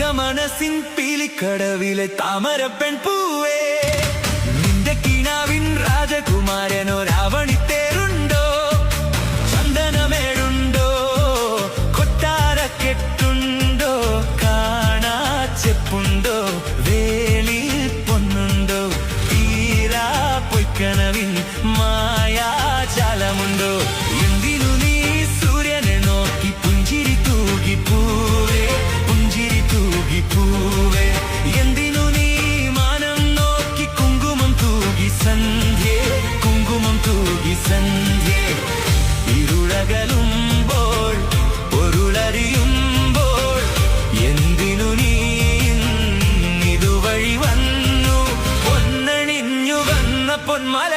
മനസ്സിൻ പീലിക്കടവിലെ താമരപ്പെൺ പൂവേ, നിന്റെ കിനാവിൻ രാജകുമാരനോ രാവണിത്തേരുണ്ടോ, ചന്ദനമേടുണ്ടോ, കൊട്ടാരക്കെട്ടുണ്ടോ, കാണാച്ചെപ്പുണ്ടോ, വേളിൽ പൊന്നുണ്ടോ, തീരാ പൊയ്ക്കനവിൻ മായാജാലമുണ്ടോ, എന്തിനു നീ സൂര്യനെ നോക്കി പുഞ്ചിരി തൂകി പൂവേ, പുഞ്ചിരി തൂകി പൂവേ, എന്തിനു നീ മാനം നോക്കി കുങ്കുമം തൂകി സന്ധ്യേ, കുങ്കുമം തൂകി സന്ധ്യേ, ഇരുളകലുമ്പോൾ പൊരുളറിയുമ്പോൾ എന്തിനു നീ ഇതുവഴി വന്നു, പൊന്നണിഞ്ഞു വന്ന പൊന്മല